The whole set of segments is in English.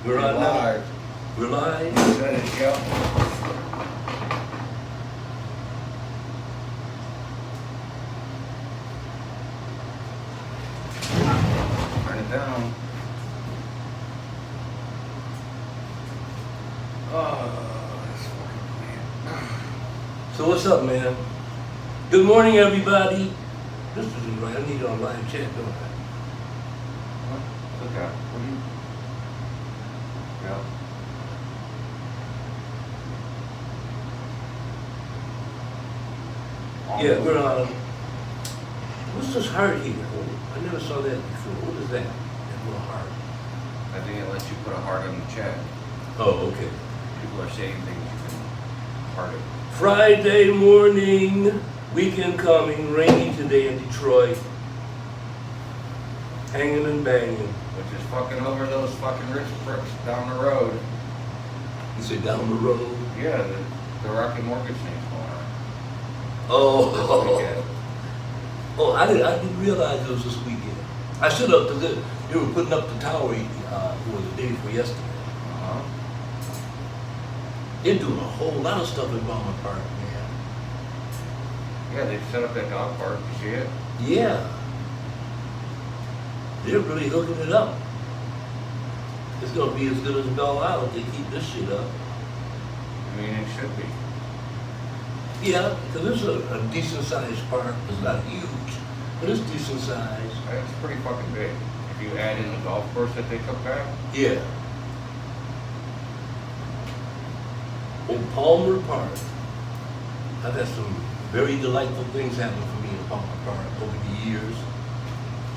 We're on live. now. We're live. Set it, yep. Turn it down. Oh, this fucking plant. So what's up, man? Good morning, everybody. This isn't right. I need it on live chat, don't I? What? Okay. What do you? Yep. Yeah, we're on. What's this heart here? I never saw that before. What is that? That little heart. I think it lets you put a heart on the chat. Oh, okay. People are saying things you can heart it. Friday morning, weekend coming, rainy today in Detroit. Hanging and banging. Which is fucking over those fucking rich pricks down the road. You say down the road? Yeah, the Rocket Mortgage thing's going on. Oh, This weekend. oh! I didn't realize it was this weekend. I should have, because they were putting up the tower. Was the day before yesterday. Uh-huh. They're doing a whole lot of stuff in Ballmer Park, man. Yeah, they set up that dog park. You see it? Yeah, they're really hooking it up. It's gonna be as good as Bell Isle if they keep this shit up. I mean, it should be. Yeah, because it's a decent sized park. It's not huge, but it's decent sized. It's pretty fucking big. If you add in the golf course that they took back. Yeah. In Palmer Park, I've had some very delightful things happen for me in Palmer Park over the years.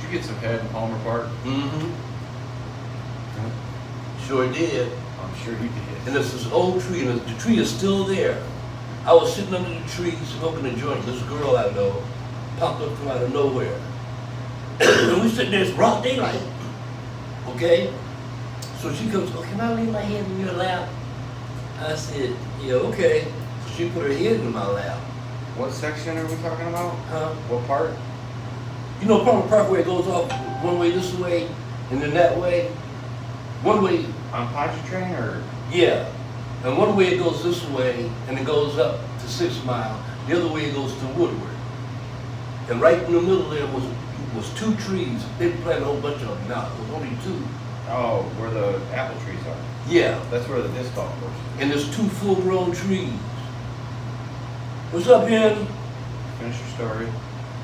Did you get some head in Palmer Park? Mm-hmm. Sure did. I'm sure you did. And there's this old tree, and the tree is still there. I was sitting under the tree smoking a joint. This girl I know popped up from out of nowhere. And we sitting there, it's broad daylight. Okay? So she comes, oh, can I lay my head in your lap? I said, yeah, okay. So she put her head in my lap. What section are we talking about? Huh? What part? You know Palmer Park where it goes off one way this way and then that way? One way, On Pontchartrain or? yeah. And one way it goes this way and it goes up to 6 Mile. The other way it goes to Woodward. And right in the middle there was 2 trees. They planted a whole bunch of them now. It was only 2. Oh, where the apple trees are. Yeah. That's where the disc golf course is. And there's 2 full-grown trees. What's up, Henry? Finish your story.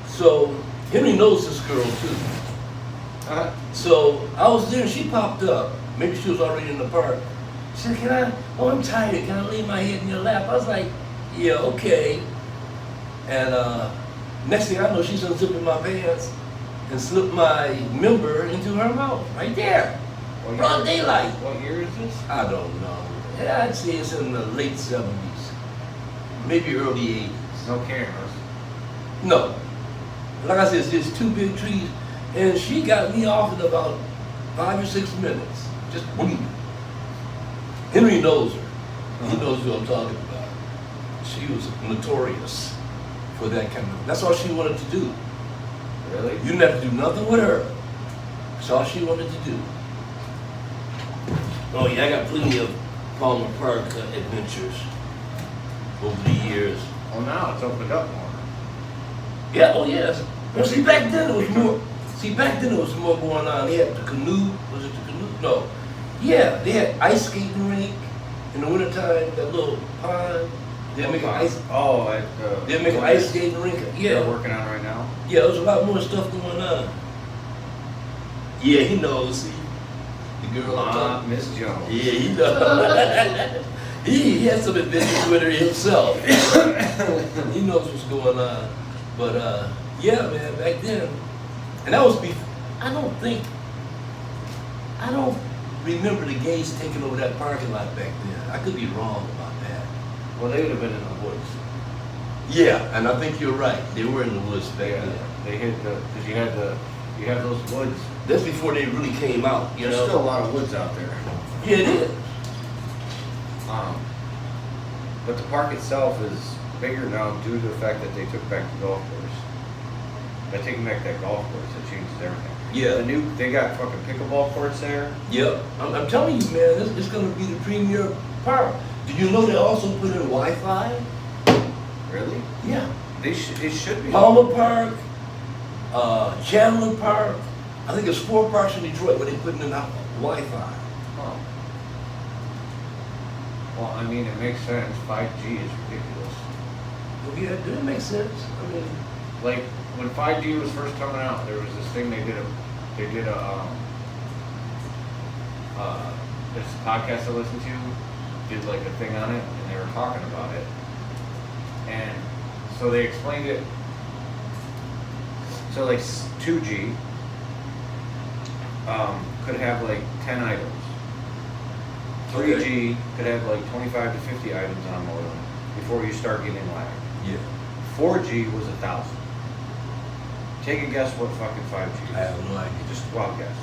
So Henry knows this girl too. So I was there and she popped up. Maybe she was already in the park. She said, can I, oh, I'm tired. Can I lay my head in your lap? I was like, yeah, okay. And next thing I know, she's unzipping my pants and slipped my member into her mouth, right there. Broad daylight. What year is this? I don't know. Yeah, I'd say it's in the late 70s, maybe early 80s. No cameras. No. Like I said, it's just 2 big trees, and she got me off in about 5 or 6 minutes. Just boom. Henry knows her. He knows who I'm talking about. She was notorious for that kind of. That's all she wanted to do. Really? You didn't have to do nothing with her. That's all she wanted to do. Oh yeah, I got plenty of Palmer Park adventures over the years. Well, now it's opened up more. Yeah, oh yes. Well, see, back then it was more. See, back then it was more going on. They had the canoe. Was it the canoe? No. Yeah, they had ice skating rink in the wintertime. That little pond. They make an ice. Oh, They make an ice skating rink. Yeah. They're working on right now. Yeah, there's a lot more stuff going on. Yeah, he knows. See, the girl I'm talking. Miss Jones. Yeah, he knows. he has some adventures with her himself. He knows what's going on. But yeah, man, back then, and that was before. I don't remember the gays taking over that parking lot back then. I could be wrong about that. Well, they would have been in the woods. Yeah, and I think you're right. They were in the woods back then. They hit because you have those woods. That's before they really came out. You There's know? still a lot of woods out there. Yeah, it is. But the park itself is bigger now due to the fact that they took back the golf course. By taking back that golf course, it changes everything. Yeah. They got fucking pickleball courts there. Yep. I'm telling you, man, it's gonna be the premier park. Did you know they also put in Wi-Fi? Really? Yeah. It should be. Palmer Park, Chandler Park. I think there's 4 parks in Detroit where they're putting in Wi-Fi. Huh. Well, I mean, it makes sense. 5G is ridiculous. Well, yeah, it makes sense. I mean, Like when 5G was first coming out, there was this thing they did a this podcast I listened to did like a thing on it, and they were talking about it, and so they explained it. So like 2G could have like 10 items. 3G could have like 25 to 50 items on a modem before you start getting lag. yeah. 4G was 1,000. Take a guess what fucking 5G is. I have no idea. Just wild guess.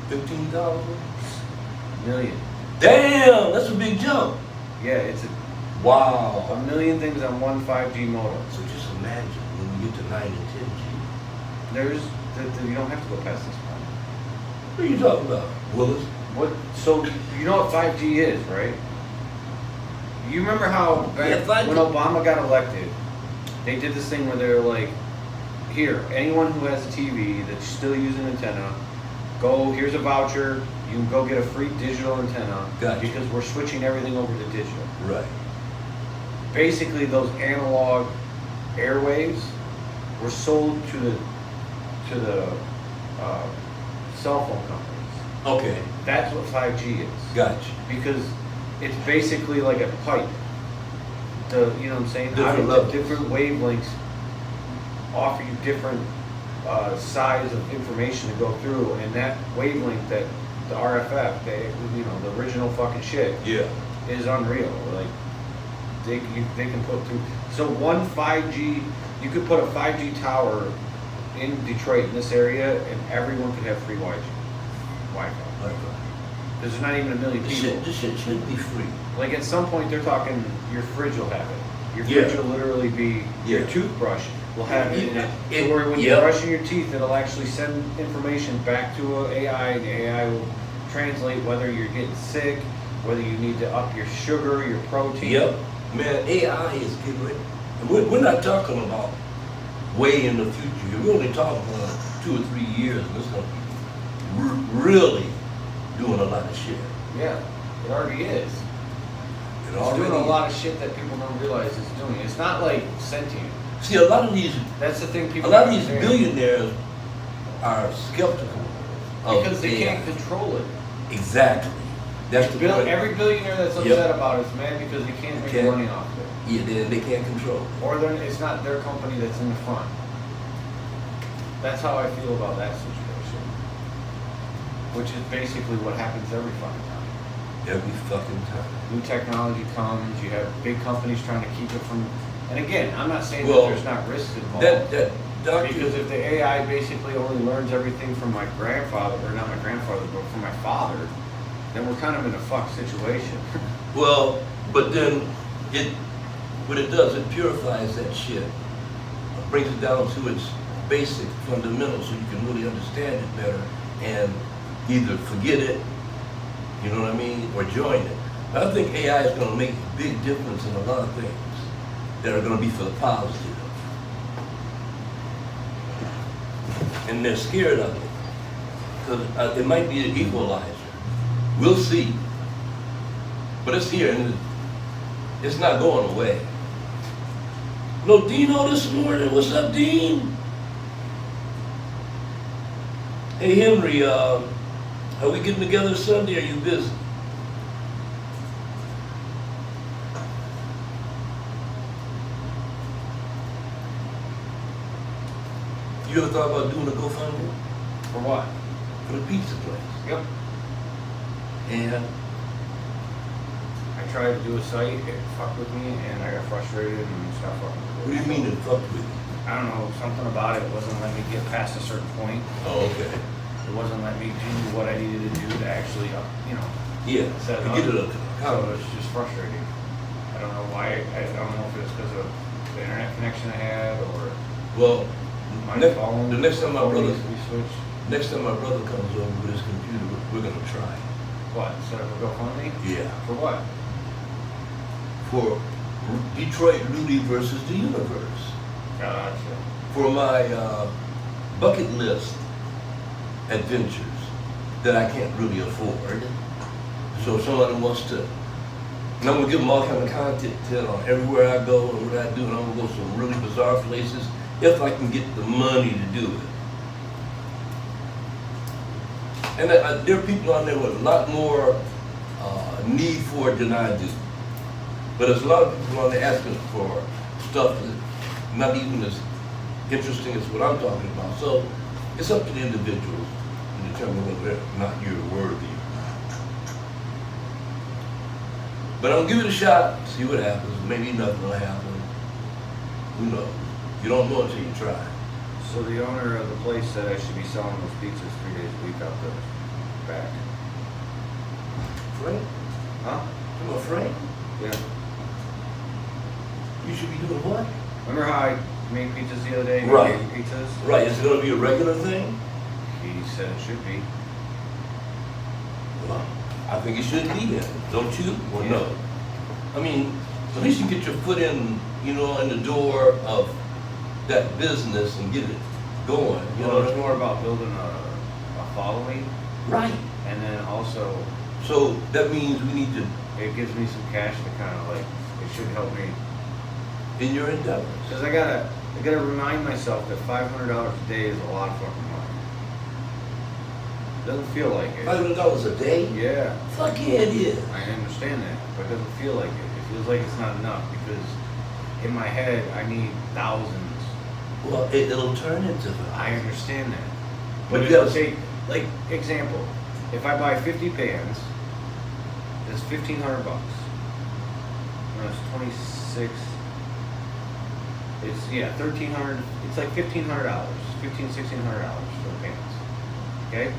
15,000? Million. Damn, that's a big jump. Yeah, it's a Wow. million things on one 5G modem. So just imagine when we get to 9 and 10G. There's, you don't have to go past this point. What are you talking about, Willis? So you know what 5G is, right? You remember how back Yeah, 5G. when Obama got elected, they did this thing where they were like, here, anyone who has a TV that's still using antenna, here's a voucher, you can go get a free digital antenna. Gotcha. Because we're switching everything over to digital. Right. Basically, those analog airwaves were sold to the cell phone companies. Okay. That's what 5G is. Gotcha. Because it's basically like a pipe. You know what I'm saying? Different levels. Different wavelengths offer you different size of information to go through, and that wavelength, that the RFF, the original fucking shit, Yeah. is unreal. Like they can put through. So one 5G, you could put a 5G tower in Detroit in this area, and everyone could have free Wi-Fi. There's not even a million people. This shit should be free. Like at some point, they're talking your fridge will have it. Your Yeah. fridge will literally be your Yeah. toothbrush will have it in it. It- So where when yep. you're brushing your teeth, it'll actually send information back to an AI, and the AI will translate whether you're getting sick, whether you need to up your sugar, your protein. Yep. Man, AI is getting ready. And we're not talking about way in the future. We're only talking about 2 or 3 years, and it's going to be really doing a lot of shit. Yeah, it already is. It It's already doing a is. lot of shit that people don't realize it's doing. It's not like sentient. See, a lot of these People. A lot of don't these understand. billionaires are skeptical of Because they AI. can't control it. Exactly. That's the point. Every billionaire that's Yep. upset about it is mad because they can't make Can't. money off it. Yeah, they can't control it. Or it's not their company that's in the front. That's how I feel about that situation. Which is basically what happens every fucking time. Every fucking time. New technology comes, you have big companies trying to keep it from. And again, I'm not saying Well, that there's not risks involved. That doctor. Because if the AI basically only learns everything from my grandfather, or not my grandfather, but from my father, then we're kind of in a fucked situation. Well, but then what it does, it purifies that shit. It brings it down to its basic fundamentals so you can really understand it better and either forget it, you know what I mean, or join it. I think AI is going to make a big difference in a lot of things that are going to be for the positive. And they're scared of it. Because it might be an equalizer. We'll see. But it's here and it's not going away. No Dino this morning. What's up, Dean? Hey Henry, are we getting together Sunday or are you busy? You ever thought about doing a GoFundMe? For what? For the pizza place. Yep. And I tried to do a site, it fucked with me, and I got frustrated and stopped fucking with it. what do you mean it fucked with you? I don't know, something about it wasn't letting me get past a certain point. Oh, okay. It wasn't letting me do what I needed to do to actually, Yeah, set to it get it up. up. So it's just frustrating. I don't know why, I don't know if it's because of the internet connection I had or Well, my the phone. next time my phone brother, needs to be switch. Next time my brother comes over with his computer, we're gonna try. What? Set up a GoFundMe? Yeah. For what? For Detroit Rudy versus the universe. Gotcha. For my bucket list adventures that I can't really afford. So if somebody wants to, and I'm gonna give them all kind of content on everywhere I go and what I do, and I'm gonna go to some really bizarre places if I can get the money to do it. And there are people on there with a lot more need for it than I do. But there's a lot of people on there asking for stuff that's not even as interesting as what I'm talking about. So it's up to the individuals to determine whether or not you're worthy. But I'll give it a shot, see what happens. Maybe nothing will happen. Who knows? You don't know until you try. So the owner of the place said I should be selling those pizzas 3 days a week out the back. Frank? Huh? Come on, Frank. Yeah. You should be doing what? Remember how I made pizzas the other day? Right. Pizzas? Right, is it gonna be a regular thing? He said it should be. Well, I think it should be then, don't you? Or Yeah. no? I mean, at least you get your foot in, you know, in the door of that business and get it going. You know Well, what it's I mean? more about building a following, Right. and then also So that means we need to, it gives me some cash to kind of like, it should help me. in your endeavors. Because I gotta remind myself that $500 a day is a lot of fucking money. Doesn't feel like it. $500 a day? Yeah, Fuck yeah, it is. I understand that, but it doesn't feel like it. It feels like it's not enough because in my head I need thousands. Well, it'll turn into that. I understand that. But But yes. it'll take, like, example, if I buy 50 pans, that's $1,500 bucks. No, it's 26. It's, yeah, 1,300, it's like $1,500, $1,600 for the pans. Okay?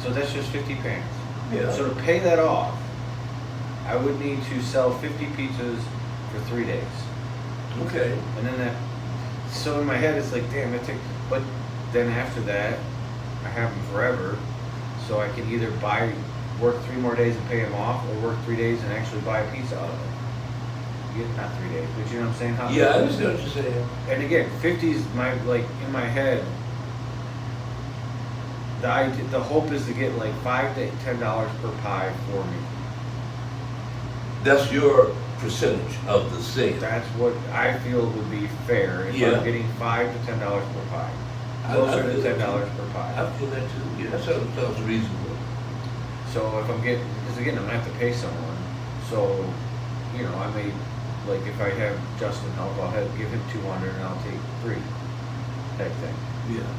So that's just 50 pans. Yeah. So to pay that off, I would need to sell 50 pizzas for 3 days. Okay. And then that, so in my head it's like, damn, but then after that, I have them forever, so I can either work 3 more days and pay them off, or work 3 days and actually buy a pizza out of it. Not 3 days, but you know what I'm saying? How Yeah, I understand what you're saying. And again, 50's my, like, in my head, the hope is to get like $5 to $10 per pie for me. That's your percentage of the sale. That's what I feel would be fair if Yeah. I'm getting $5 to $10 per pie. I Closer to feel that $10 too. per pie. I feel that too. Yeah, that sounds reasonable. So if I'm getting, because again, I'm gonna have to pay someone. So, you know, I may, like, if I have Justin help, give him 200 and I'll take 3, type thing. Yeah.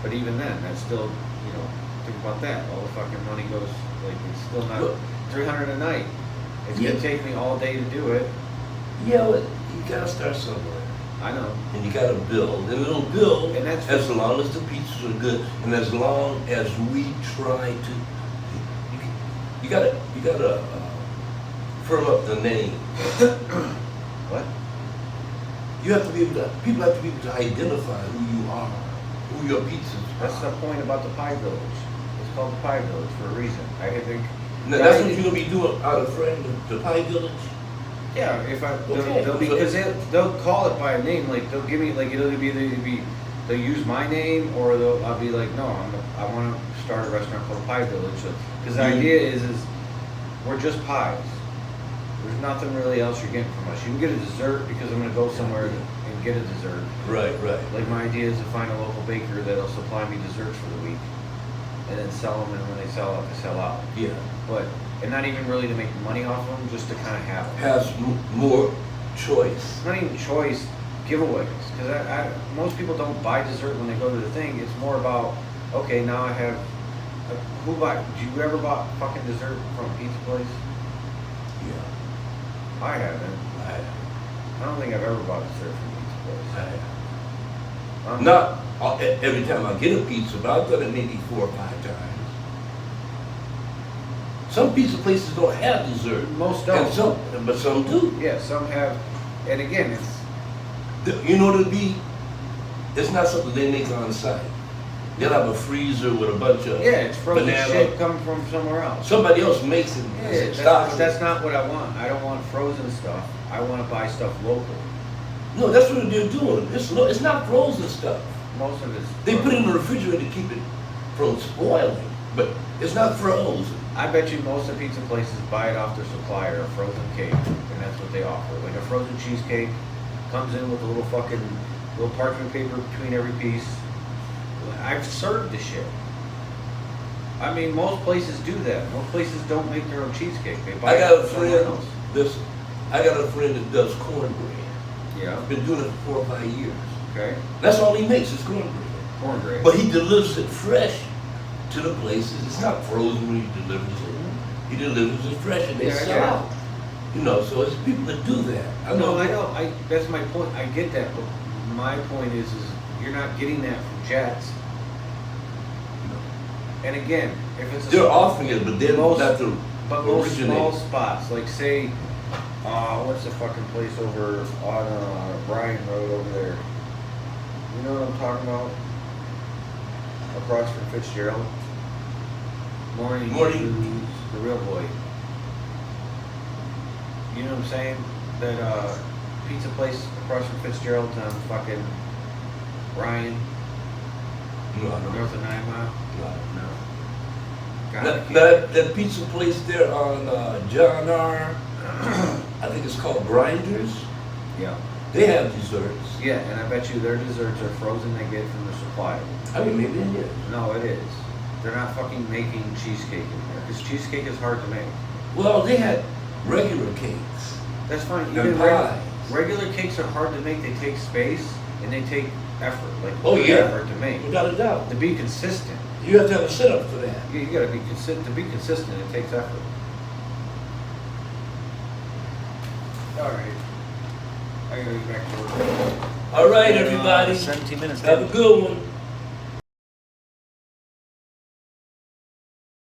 But even then, that's still, you know, think about that. All the fucking money goes, like, it's still not Look. 300 a night. It's Yeah. gonna take me all day to do it. Yeah, but you gotta start somewhere. I know. And you gotta build. And it'll build And that's as long as the pizzas are good and as long as we try to. You gotta firm up the name. What? You have to be able to, people have to be able to identify who you are, who your pizzas That's are. the point about the Pie Village. It's called the Pie Village for a reason. I think. Now, that's what you're gonna be doing out of frame, the Pie Village? Yeah, if I, Okay. they'll be, because they'll call it by a name, like, they'll give me, like, it'll be, they'll use my name, or I'll be like, no, I wanna start a restaurant called Pie Village, because the idea is we're just pies. There's nothing really else you're getting from us. You can get a dessert, because I'm gonna go somewhere and get a dessert. Right, right. Like, my idea is to find a local baker that'll supply me desserts for the week, and then sell them, and when they sell out, they sell out. Yeah. But, and not even really to make money off them, just to kind of have them. Has more choice. It's not even choice, giveaways. Because most people don't buy dessert when they go to the thing. It's more about, okay, now I have, do you ever bought fucking dessert from a pizza place? Yeah. I haven't. I don't think I've ever bought dessert from a pizza place. Not every time I get a pizza, but I've done it maybe 4 or 5 times. Some pizza places don't have dessert. Most don't. But some do. Yeah, some have, and again, it's, You know, it'll be It's not something they make on site. They'll have a freezer with a bunch of Yeah, it's frozen banana. shit coming from somewhere else. Somebody else makes it. Yeah, and stocks it. that's not what I want. I don't want frozen stuff. I want to buy stuff local. No, that's what they're doing. It's not frozen stuff. Most of it's. They put it in the refrigerator to keep it from spoiling, but it's not frozen. I bet you most of the pizza places buy it off their supplier, a frozen cake, and that's what they offer. Like a frozen cheesecake comes in with a little fucking little parchment paper between every piece. I've served the shit. I mean, most places do that. Most places don't make their own cheesecake. They buy I got it a from somewhere friend. else. Listen, I got a friend that does cornbread. Yeah. Been doing it for 4 or 5 years. Okay. That's all he makes is cornbread. Cornbread. But he delivers it fresh to the places. It's not frozen when he delivers it. He delivers it fresh and they Yeah, sell yeah. out. You know, so it's people that do that. I know. That's my point. I get that, but my point is you're not getting that from Jets. And again, if it's They're offering it, but they're not the but most small originator. spots, like say, what's the fucking place over on Bryan Road over there? You know what I'm talking about? Across from Fitzgerald. Morning. News, the real boy. You know what I'm saying? That pizza place across from Fitzgerald on fucking Bryan, No, I don't know. north of 9 Mile. No. No. God, I can't- That pizza place there on John R. I think it's called Grinders. Yeah. They have desserts. Yeah, and I bet you their desserts are frozen they get from the supplier. I mean, maybe it is. No, it is. They're not fucking making cheesecake in there, because cheesecake is hard to make. Well, they had regular cakes. That's fine. And Even pies. regular cakes are hard to make. They take space and they take effort. Like Oh, yeah. effort to make. Without a doubt. To be consistent. You have to have a setup for that. You gotta be consistent. To be consistent, it takes effort. All right. I gotta get back to work. All right, everybody. 17 minutes. Have a good one.